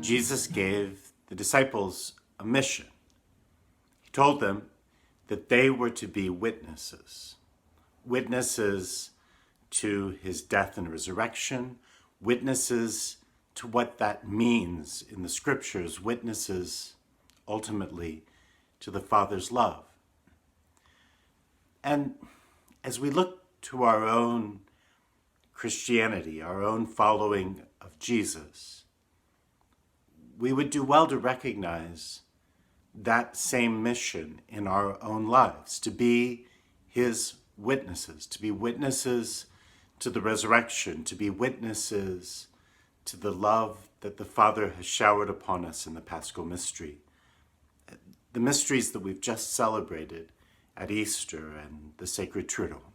Jesus gave the disciples a mission. He told them that they were to be witnesses. Witnesses to his death and resurrection, witnesses to what that means in the scriptures, witnesses ultimately to the Father's love. And as we look to our own Christianity, our own following of Jesus, we would do well to recognize that same mission in our own lives, to be his witnesses, to be witnesses to the resurrection, to be witnesses to the love that the Father has showered upon us in the Paschal mystery. The mysteries that we've just celebrated at Easter and the Sacred Triduum.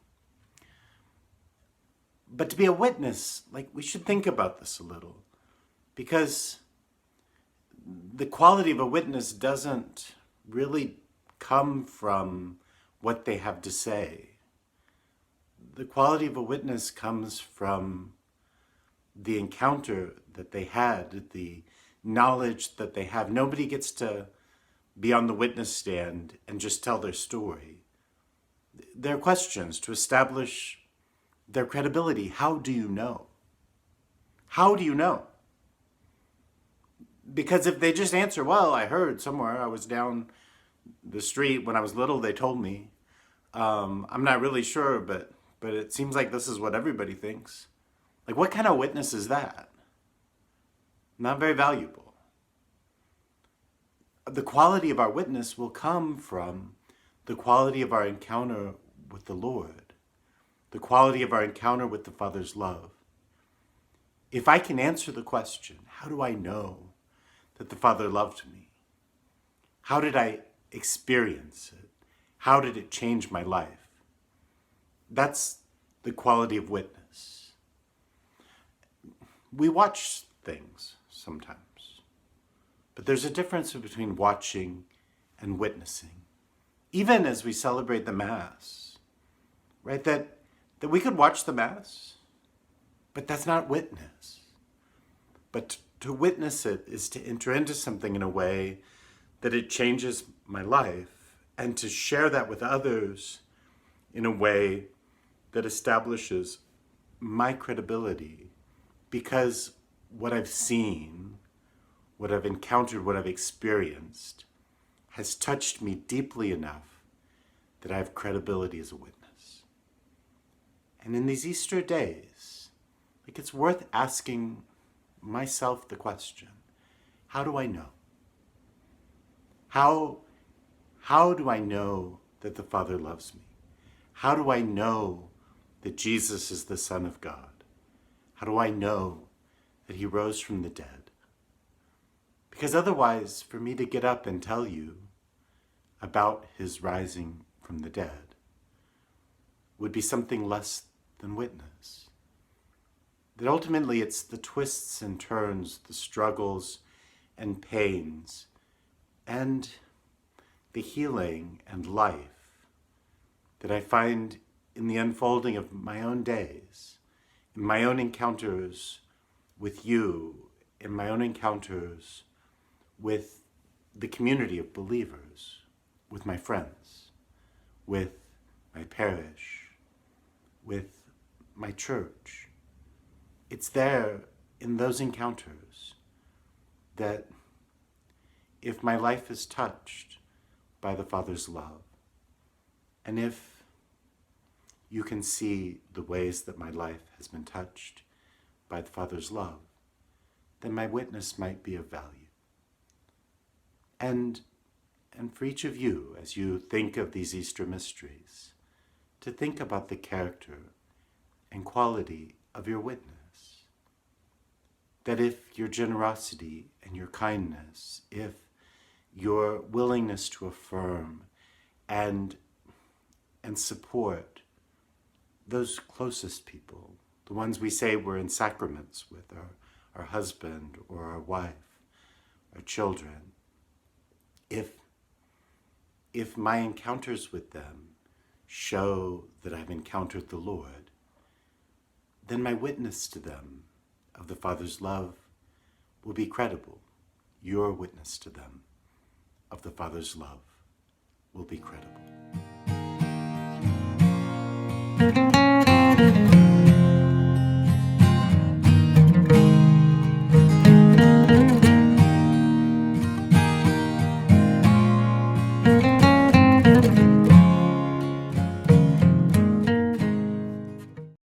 But to be a witness, we should think about this a little, because the quality of a witness doesn't really come from what they have to say. The quality of a witness comes from the encounter that they had, the knowledge that they have. Nobody gets to be on the witness stand and just tell their story. There are questions to establish their credibility. How do you know? How do you know? Because if they just answer, well, I heard somewhere, I was down the street when I was little, they told me. I'm not really sure, but it seems like this is what everybody thinks. What kind of witness is that? Not very valuable. The quality of our witness will come from the quality of our encounter with the Lord, the quality of our encounter with the Father's love. If I can answer the question, how do I know that the Father loved me? How did I experience it? How did it change my life? That's the quality of witness. We watch things sometimes, but there's a difference between watching and witnessing. Even as we celebrate the Mass, right? That we could watch the Mass, but that's not witness. But to witness it is to enter into something in a way that it changes my life, and to share that with others in a way that establishes my credibility, because what I've seen, what I've encountered, what I've experienced has touched me deeply enough that I have credibility as a witness. And in these Easter days, it's worth asking myself the question, how do I know? How do I know that the Father loves me? How do I know that Jesus is the Son of God? How do I know that he rose from the dead? Because otherwise, for me to get up and tell you about his rising from the dead would be something less than witness. That ultimately it's the twists and turns, the struggles and pains, and the healing and life that I find in the unfolding of my own days, in my own encounters with you, in my own encounters with the community of believers, with my friends, with my parish, with my church. It's there in those encounters that if my life is touched by the Father's love, and if you can see the ways that my life has been touched by the Father's love, then my witness might be of value. And for each of you, as you think of these Easter mysteries, to think about the character and quality of your witness. That if your generosity and your kindness, if your willingness to affirm and support those closest people, the ones we say we're in sacraments with, our husband or our wife, our children, if my encounters with them show that I've encountered the Lord, then my witness to them of the Father's love will be credible, your witness to them of the Father's love will be credible.